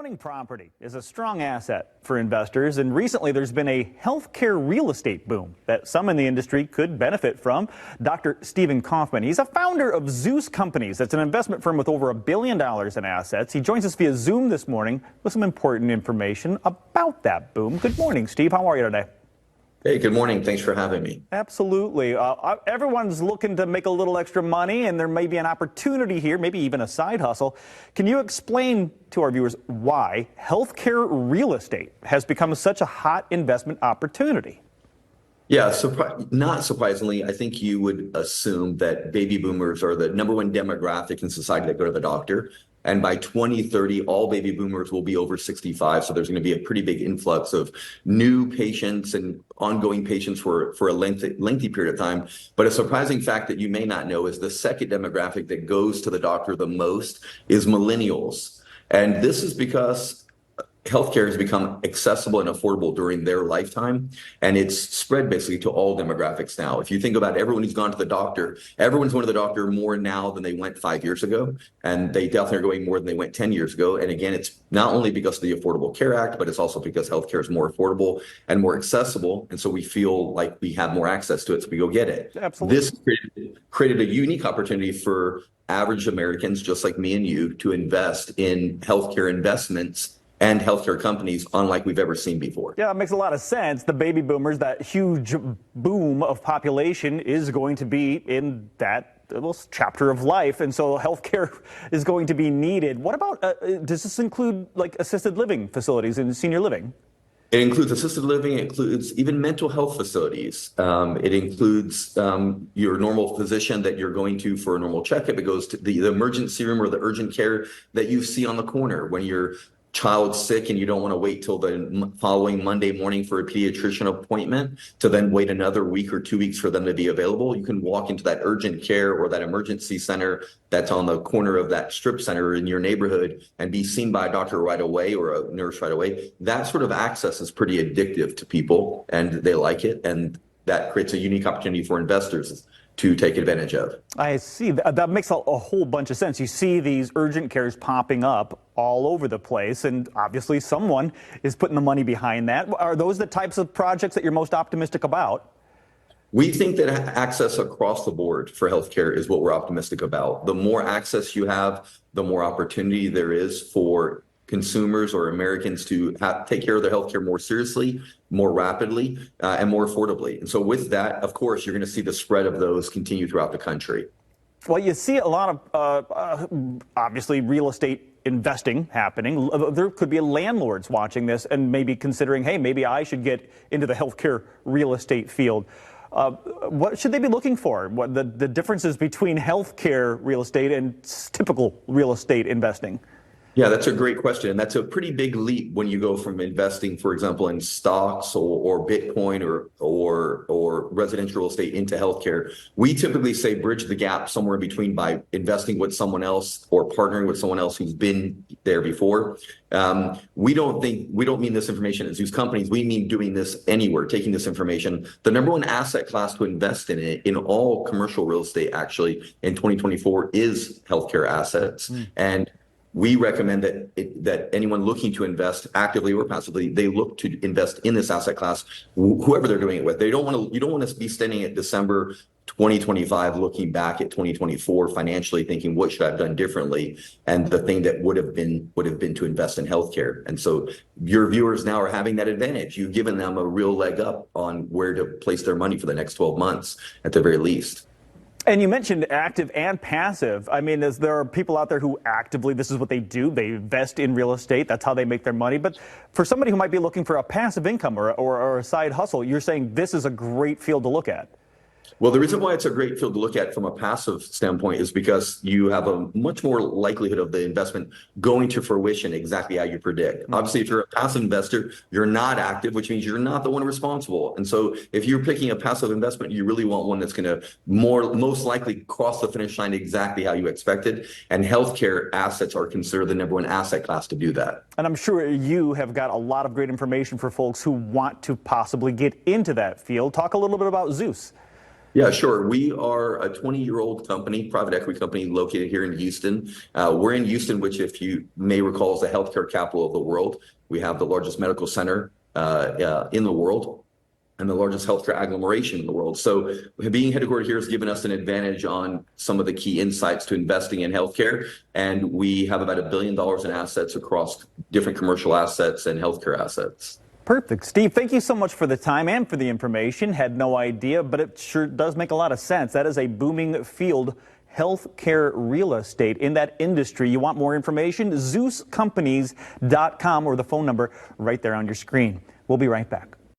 Owning property is a strong asset for investors, and recently there's been a healthcare real estate boom that some in the industry could benefit from. Dr. Zeus Companies, he's a founder of Zeus Companies. That's an investment firm with over $1 billion in assets. He joins us via Zoom this morning with some important information about that boom. Good morning, Steve. How are you today? Hey, good morning. Thanks for having me. Absolutely. Everyone's looking to make a little extra money, and there may be an opportunity here, maybe even a side hustle. Can you explain to our viewers why healthcare real estate has become such a hot investment opportunity? Yeah, not surprisingly, I think you would assume that baby boomers are the number one demographic in society that go to the doctor. And by 2030, all baby boomers will be over 65. So there's going to be a pretty big influx of new patients and ongoing patients for a lengthy period of time. But a surprising fact that you may not know is the second demographic that goes to the doctor the most is millennials. And this is because healthcare has become accessible and affordable during their lifetime, and it's spread basically to all demographics now. If you think about everyone who's gone to the doctor, everyone's going to the doctor more now than they went 5 years ago, and they definitely are going more than they went 10 years ago. And again, it's not only because of the Affordable Care Act, but it's also because healthcare is more affordable and more accessible, and so we feel like we have more access to it, so we go get it. Absolutely. This created a unique opportunity for average Americans, just like me and you, to invest in healthcare investments and healthcare companies unlike we've ever seen before. Yeah, it makes a lot of sense. The baby boomers, that huge boom of population is going to be in that little chapter of life, and so healthcare is going to be needed. What about, does this include like assisted living facilities and senior living? It includes assisted living, it includes even mental health facilities. It includes your normal physician that you're going to for a normal checkup. It goes to the emergency room or the urgent care that you see on the corner when your child's sick and you don't want to wait till the following Monday morning for a pediatrician appointment to then wait another week or 2 weeks for them to be available. You can walk into that urgent care or that emergency center that's on the corner of that strip center in your neighborhood and be seen by a doctor right away or a nurse right away. That sort of access is pretty addictive to people, and they like it, and that creates a unique opportunity for investors to take advantage of. I see. That makes a whole bunch of sense. You see these urgent cares popping up all over the place, and obviously someone is putting the money behind that. Are those the types of projects that you're most optimistic about? We think that access across the board for healthcare is what we're optimistic about. The more access you have, the more opportunity there is for consumers or Americans to take care of their healthcare more seriously, more rapidly, and more affordably. And so with that, of course, you're going to see the spread of those continue throughout the country. Well, you see a lot of, obviously, real estate investing happening. There could be landlords watching this and maybe considering, hey, maybe I should get into the healthcare real estate field. What should they be looking for? What the differences between healthcare real estate and typical real estate investing? Yeah, that's a great question. And that's a pretty big leap when you go from investing, for example, in stocks or Bitcoin or residential real estate into healthcare. We typically say bridge the gap somewhere in between by investing with someone else or partnering with someone else who's been there before. We don't mean this information at Zeus Companies. We mean doing this anywhere, taking this information. The number one asset class to invest in it in all commercial real estate actually in 2024 is healthcare assets. And we recommend that anyone looking to invest actively or passively, they look to invest in this asset class, whoever they're doing it with. You don't want to be standing at December 2025 looking back at 2024 financially thinking, what should I have done differently? And the thing that would have been to invest in healthcare. And so your viewers now are having that advantage. You've given them a real leg up on where to place their money for the next 12 months at the very least. And you mentioned active and passive. I mean, there are people out there who actively, this is what they do. They invest in real estate. That's how they make their money. But for somebody who might be looking for a passive income or a side hustle, you're saying this is a great field to look at. Well, the reason why it's a great field to look at from a passive standpoint is because you have a much more likelihood of the investment going to fruition exactly how you predict. Obviously, if you're a passive investor, you're not active, which means you're not the one responsible. And so if you're picking a passive investment, you really want one that's going to most likely cross the finish line exactly how you expected. And healthcare assets are considered the number one asset class to do that. And I'm sure you have got a lot of great information for folks who want to possibly get into that field. Talk a little bit about Zeus. Yeah, sure. We are a 20-year-old company, private equity company located here in Houston. We're in Houston, which, if you may recall, is the healthcare capital of the world. We have the largest medical center in the world and the largest healthcare agglomeration in the world. So being headquartered here has given us an advantage on some of the key insights to investing in healthcare. And we have about $1 billion in assets across different commercial assets and healthcare assets. Perfect. Steve, thank you so much for the time and for the information. Had no idea, but it sure does make a lot of sense. That is a booming field, healthcare real estate. In that industry, you want more information? ZeusCompanies.com, or the phone number right there on your screen. We'll be right back.